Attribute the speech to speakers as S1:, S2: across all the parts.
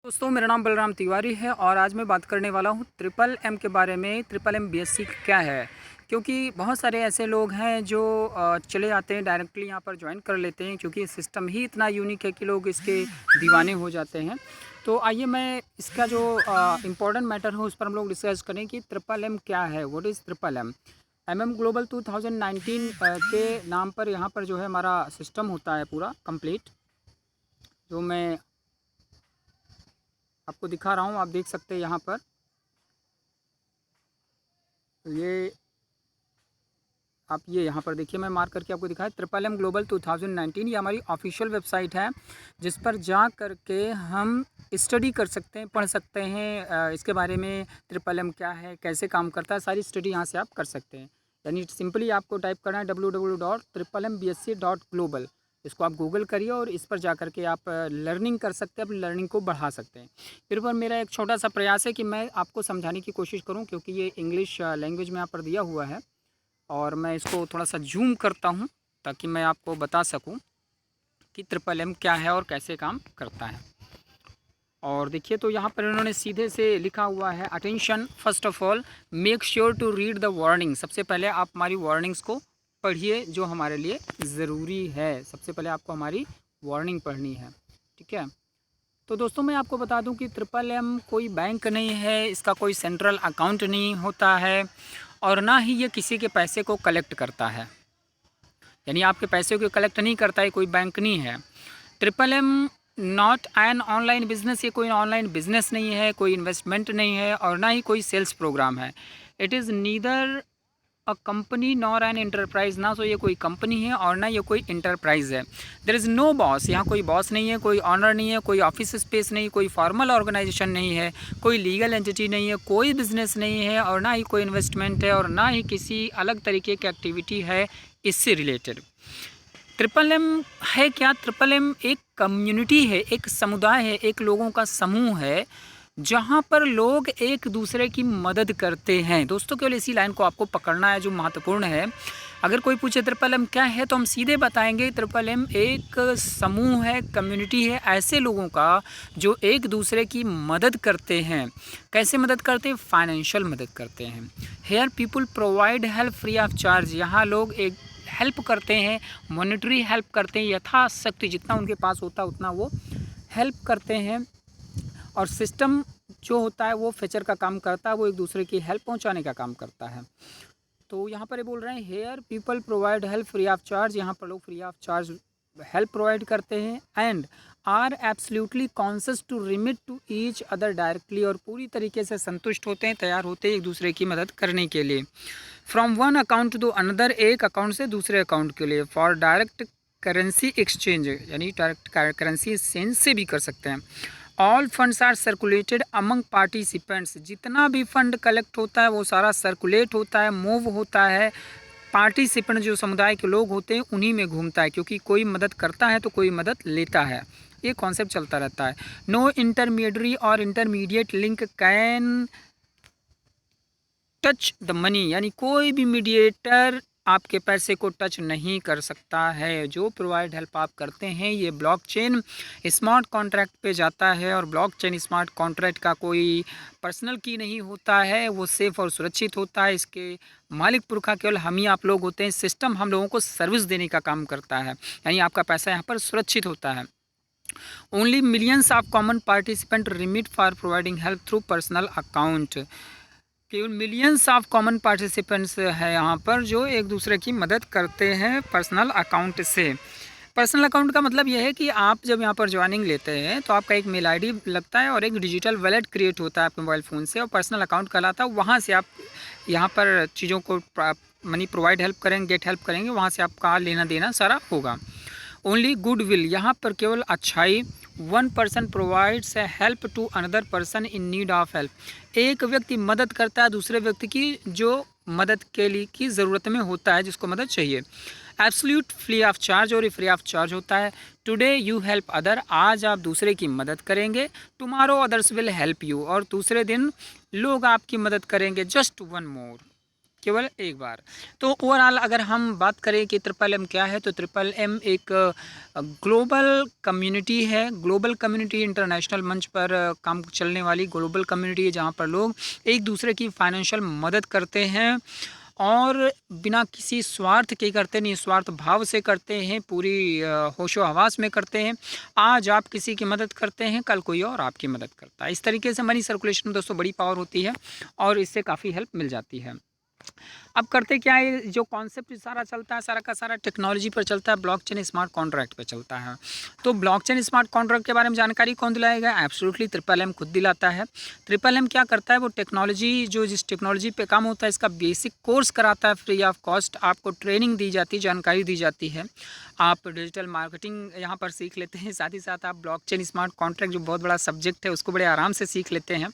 S1: दोस्तों मेरा नाम बलराम तिवारी है और आज मैं बात करने वाला हूँ ट्रिपल एम के बारे में। ट्रिपल एम बीएससी क्या है? क्योंकि बहुत सारे ऐसे लोग हैं जो चले आते हैं डायरेक्टली यहाँ पर ज्वाइन कर लेते हैं, क्योंकि सिस्टम ही इतना यूनिक है कि लोग इसके दीवाने हो जाते हैं। तो आइए मैं इसका जो इम्पोर्टेंट मैटर है उस पर हम लोग डिस्कस करें कि ट्रिपल एम क्या है। What is triple M? M global 2019 के नाम पर यहाँ पर जो है हमारा सिस्टम होता है पूरा कंप्लीट, जो मैं आपको दिखा रहा हूँ। आप देख सकते हैं यहाँ पर ये ये यहाँ पर देखिए, मैं मार्क करके आपको दिखाया ट्रिपल एम ग्लोबल 2019। ये हमारी ऑफिशियल वेबसाइट है जिस पर जा करके हम स्टडी कर सकते हैं, पढ़ सकते हैं इसके बारे में। ट्रिपल एम क्या है, कैसे काम करता है, सारी स्टडी यहाँ से आप कर सकते हैं। यानी सिंपली आपको टाइप करना है www.triplembsc.global। इसको आप गूगल करिए और इस पर जा करके आप लर्निंग कर सकते हैं, अपनी लर्निंग को बढ़ा सकते हैं। फिर पर मेरा एक छोटा सा प्रयास है कि मैं आपको समझाने की कोशिश करूं, क्योंकि ये इंग्लिश लैंग्वेज में यहाँ पर दिया हुआ है और मैं इसको थोड़ा सा जूम करता हूं ताकि मैं आपको बता सकूं कि ट्रिपल एम क्या है और कैसे काम करता है। और देखिए, तो यहाँ पर इन्होंने सीधे से लिखा हुआ है, attention first of all make sure to read the warning. सबसे पहले आप हमारी वार्निंग्स को पढ़िए जो हमारे लिए ज़रूरी है। सबसे पहले आपको हमारी वार्निंग पढ़नी है, ठीक है। तो दोस्तों मैं आपको बता दूं कि ट्रिपल एम कोई बैंक नहीं है, इसका कोई सेंट्रल अकाउंट नहीं होता है और ना ही ये किसी के पैसे को कलेक्ट करता है। यानी आपके पैसे को कलेक्ट नहीं करता है, कोई बैंक नहीं है। Triple am not an online business, ये कोई ऑनलाइन बिजनेस नहीं है, कोई इन्वेस्टमेंट नहीं है और ना ही कोई सेल्स प्रोग्राम है। It is neither a company nor an enterprise, ना तो ये कोई कंपनी है और ना ये कोई इंटरप्राइज है। देयर इज़ नो बॉस, यहाँ कोई बॉस नहीं है, कोई ऑनर नहीं है, कोई ऑफिस स्पेस नहीं, कोई फॉर्मल ऑर्गेनाइजेशन नहीं है, कोई लीगल एंटिटी नहीं है, कोई बिजनेस नहीं है और ना ही कोई इन्वेस्टमेंट है और ना ही किसी अलग तरीके की एक्टिविटी है इससे रिलेटेड। ट्रिपल एम है क्या? ट्रिपल एम एक कम्युनिटी है, एक समुदाय है, एक लोगों का समूह है जहाँ पर लोग एक दूसरे की मदद करते हैं। दोस्तों केवल इसी लाइन को आपको पकड़ना है जो महत्वपूर्ण है। अगर कोई पूछे ट्रिपल एम क्या है तो हम सीधे बताएंगे ट्रिपल एम एक समूह है, कम्युनिटी है ऐसे लोगों का जो एक दूसरे की मदद करते हैं। कैसे मदद करते हैं? फाइनेंशियल मदद करते हैं। Here people provide help free of charge. यहाँ लोग एक हेल्प करते हैं, मॉनेटरी हेल्प करते हैं, यथाशक्ति जितना उनके पास होता है उतना वो हेल्प करते हैं। और सिस्टम जो होता है वो फीचर का काम करता है, वो एक दूसरे की हेल्प पहुंचाने का काम करता है। तो यहाँ पर ये बोल रहे हैं here people provide help free of charge. यहाँ पर लोग free of charge help provide करते हैं and are absolutely conscious to remit to each other directly, और पूरी तरीके से संतुष्ट होते हैं, तैयार होते हैं एक दूसरे की मदद करने के लिए। From one account to another, एक अकाउंट से दूसरे अकाउंट के लिए। फॉर डायरेक्ट करेंसी एक्सचेंज, यानी डायरेक्ट करेंसी एक्सचेंज से भी कर सकते हैं। All funds are circulated among participants. जितना भी फंड कलेक्ट होता है वो सारा सर्कुलेट होता है, मूव होता है। पार्टिसिपेंट जो समुदाय के लोग होते हैं उन्हीं में घूमता है, क्योंकि कोई मदद करता है तो कोई मदद लेता है, ये कॉन्सेप्ट चलता रहता है। नो इंटरमीडियरी और intermediate link can touch the money, यानी कोई भी मीडिएटर आपके पैसे को टच नहीं कर सकता है। जो प्रोवाइड हेल्प आप करते हैं ये ब्लॉकचेन स्मार्ट कॉन्ट्रैक्ट पे जाता है और ब्लॉकचेन स्मार्ट कॉन्ट्रैक्ट का कोई पर्सनल की नहीं होता है, वो सेफ़ और सुरक्षित होता है। इसके मालिक पुरखा केवल हम ही आप लोग होते हैं। सिस्टम हम लोगों को सर्विस देने का काम करता है, यानी आपका पैसा यहाँ पर सुरक्षित होता है। Only millions of common participant remit for providing help through personal account. केवल मिलियंस ऑफ कॉमन पार्टिसिपेंट्स है यहाँ पर जो एक दूसरे की मदद करते हैं पर्सनल अकाउंट से। पर्सनल अकाउंट का मतलब यह है कि आप जब यहाँ पर ज्वाइनिंग लेते हैं तो आपका एक मेल आईडी लगता है और एक डिजिटल वॉलेट क्रिएट होता है आपके मोबाइल फ़ोन से, और पर्सनल अकाउंट कहलाता है। वहाँ से आप यहाँ पर चीज़ों को मनी प्रोवाइड हेल्प करेंगे, गेट हेल्प करेंगे, वहाँ से आपका लेना देना सारा होगा। ओनली गुड विल, यहाँ पर केवल अच्छाई। One person provides a help to another person in need of help. एक व्यक्ति मदद करता है दूसरे व्यक्ति की जो मदद के लिए की ज़रूरत में होता है, जिसको मदद चाहिए। एब्सोल्यूट फ्री ऑफ चार्ज, और फ्री ऑफ चार्ज होता है। टुडे यू हेल्प अदर, आज आप दूसरे की मदद करेंगे। Tomorrow others will help you, और दूसरे दिन लोग आपकी मदद करेंगे। जस्ट वन मोर, केवल एक बार। तो ओवरऑल अगर हम बात करें कि ट्रिपल एम क्या है, तो ट्रिपल एम एक ग्लोबल कम्युनिटी है। ग्लोबल कम्युनिटी इंटरनेशनल मंच पर काम चलने वाली ग्लोबल कम्युनिटी है, जहाँ पर लोग एक दूसरे की फाइनेंशियल मदद करते हैं और बिना किसी स्वार्थ के करते, निस्वार्थ भाव से करते हैं, पूरी होशो हवास में करते हैं। आज आप किसी की मदद करते हैं, कल कोई और आपकी मदद करता है। इस तरीके से मनी सर्कुलेशन में दोस्तों बड़ी पावर होती है और इससे काफ़ी हेल्प मिल जाती है। अब करते क्या है, जो कॉन्सेप्ट सारा चलता है, सारा का सारा टेक्नोलॉजी पर चलता है, ब्लॉकचेन स्मार्ट कॉन्ट्रैक्ट पे चलता है। तो ब्लॉकचेन स्मार्ट कॉन्ट्रैक्ट के बारे में जानकारी कौन दिलाएगा? एब्सोल्युटली ट्रिपल एम खुद दिलाता है। ट्रिपल एम क्या करता है, वो टेक्नोलॉजी जो जिस टेक्नोलॉजी पे काम होता है, इसका बेसिक कोर्स कराता है फ्री ऑफ कॉस्ट। आपको ट्रेनिंग दी जाती है, जानकारी दी जाती है, आप डिजिटल मार्केटिंग यहाँ पर सीख लेते हैं, साथ ही साथ आप ब्लॉकचेन स्मार्ट कॉन्ट्रैक्ट जो बहुत बड़ा सब्जेक्ट है उसको बड़े आराम से सीख लेते हैं।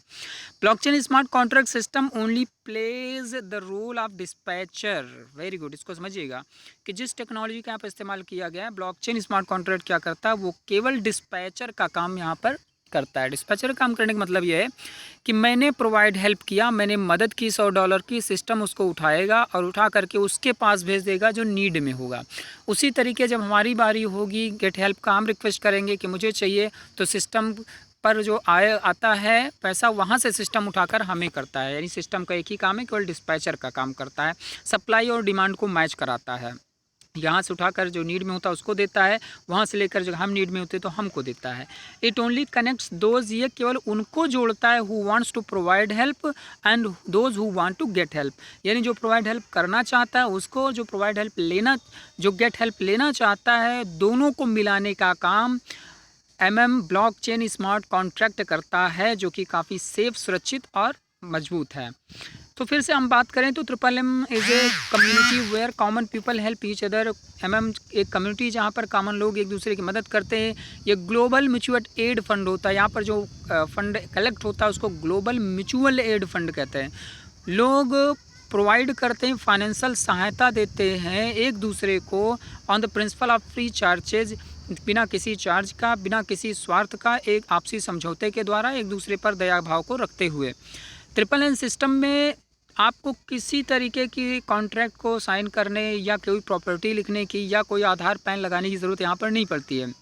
S1: Blockchain smart contract system only plays the role of dispatcher. Very good, इसको समझिएगा कि जिस टेक्नोलॉजी का यहाँ पर इस्तेमाल किया गया है, ब्लॉकचेन स्मार्ट कॉन्ट्रैक्ट क्या करता है, वो केवल डिस्पैचर का काम यहाँ पर करता है। डिस्पैचर काम करने का मतलब ये है कि मैंने प्रोवाइड हेल्प किया, मैंने मदद की $100 की, सिस्टम उसको उठाएगा और उठा करके उसके पास भेज देगा जो नीड में होगा। उसी तरीके जब हमारी बारी होगी गेट हेल्प का, हम रिक्वेस्ट करेंगे कि मुझे चाहिए, तो सिस्टम पर जो आता है पैसा, वहाँ से सिस्टम उठाकर हमें करता है। यानी सिस्टम का एक ही काम है, केवल डिस्पैचर का काम करता है, सप्लाई और डिमांड को मैच कराता है। यहाँ से उठाकर जो नीड में होता है उसको देता है, वहाँ से लेकर जो हम नीड में होते तो हमको देता है। इट ओनली कनेक्ट्स दोज, ये केवल उनको जोड़ता है who wants to provide help and those who want to get help. यानी जो प्रोवाइड हेल्प करना चाहता है उसको, जो प्रोवाइड हेल्प लेना, जो गेट हेल्प लेना चाहता है, दोनों को मिलाने का काम ब्लॉकचेन स्मार्ट कॉन्ट्रैक्ट करता है, जो कि काफ़ी सेफ, सुरक्षित और मजबूत है। तो फिर से हम बात करें तो triple M is a community where common people help each other. एक कम्युनिटी जहाँ पर कॉमन लोग एक दूसरे की मदद करते हैं। ये ग्लोबल म्यूचुअल एड फंड होता है, यहाँ पर जो फंड कलेक्ट होता है उसको ग्लोबल म्यूचुअल एड फंड कहते हैं। लोग प्रोवाइड करते हैं, फाइनेंशियल सहायता देते हैं एक दूसरे को on the principle of free charges, बिना किसी चार्ज का, बिना किसी स्वार्थ का, एक आपसी समझौते के द्वारा एक दूसरे पर दया भाव को रखते हुए। ट्रिपल एन सिस्टम में आपको किसी तरीके की कॉन्ट्रैक्ट को साइन करने या कोई प्रॉपर्टी लिखने की या कोई आधार पैन लगाने की ज़रूरत यहाँ पर नहीं पड़ती है।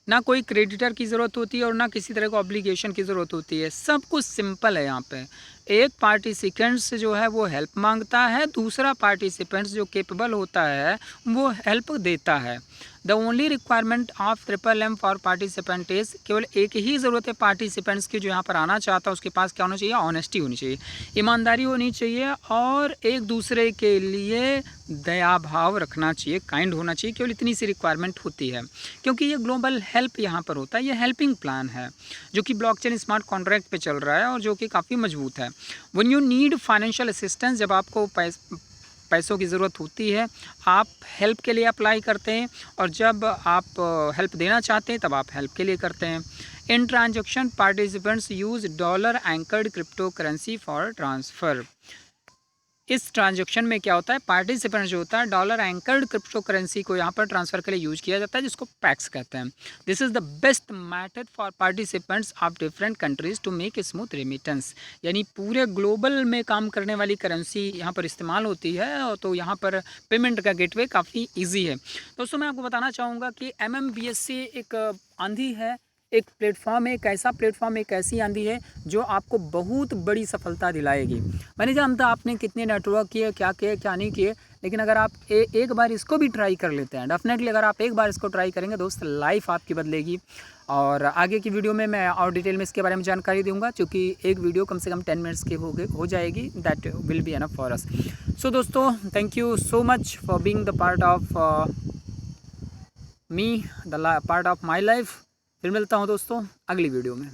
S1: ना कोई क्रेडिटर की ज़रूरत होती है और ना किसी तरह का ऑब्लिगेशन की ज़रूरत होती है। सब कुछ सिंपल है यहाँ पे। एक पार्टिसिपेंट्स जो है वो हेल्प मांगता है, दूसरा पार्टिसिपेंट्स जो कैपेबल होता है वो हेल्प देता है। The only requirement of triple M for participant is, केवल एक ही ज़रूरत है पार्टिसिपेंट्स की, जो यहाँ पर आना चाहता है उसके पास क्या होना चाहिए? ऑनेस्टी होनी चाहिए, ईमानदारी होनी चाहिए और एक दूसरे के लिए दया भाव रखना चाहिए, काइंड होना चाहिए। केवल इतनी सी रिक्वायरमेंट होती है, क्योंकि ये ग्लोबल हेल्प यहाँ पर होता है। ये हेल्पिंग प्लान है जो कि ब्लॉकचेन स्मार्ट कॉन्ट्रैक्ट पे चल रहा है और जो कि काफ़ी मजबूत है। When you need financial assistance, जब आपको पैसों की ज़रूरत होती है, आप हेल्प के लिए अप्लाई करते हैं, और जब आप हेल्प देना चाहते हैं तब आप हेल्प के लिए करते हैं। इन transaction participants use dollar anchored crypto currency for transfer. इस ट्रांजैक्शन में क्या होता है, पार्टिसिपेंट जो होता है डॉलर एंकर्ड क्रिप्टो करेंसी को यहाँ पर ट्रांसफ़र के लिए यूज़ किया जाता है, जिसको पैक्स कहते हैं। This is the best method for participants of different countries to make a smooth remittance. यानी पूरे ग्लोबल में काम करने वाली करेंसी यहाँ पर इस्तेमाल होती है, और तो यहाँ पर पेमेंट का गेटवे काफ़ी ईजी है। दोस्तों मैं आपको बताना चाहूँगा कि MMBSC एक आंधी है, एक प्लेटफॉर्म है, एक ऐसा प्लेटफॉर्म, एक ऐसी आंधी है जो आपको बहुत बड़ी सफलता दिलाएगी। मैं नहीं जानता आपने कितने नेटवर्क किए, क्या नहीं किए, लेकिन अगर आप एक बार इसको भी ट्राई कर लेते हैं, डेफिनेटली अगर आप एक बार इसको ट्राई करेंगे दोस्त, लाइफ आपकी बदलेगी। और आगे की वीडियो में मैं और डिटेल में इसके बारे में जानकारी दूंगा, क्योंकि एक वीडियो कम से कम 10 मिनट्स की हो जाएगी। That will be enough for us. So दोस्तों, thank you so much for being the part of me, the part of my life. फिर मिलता हूँ दोस्तों अगली वीडियो में।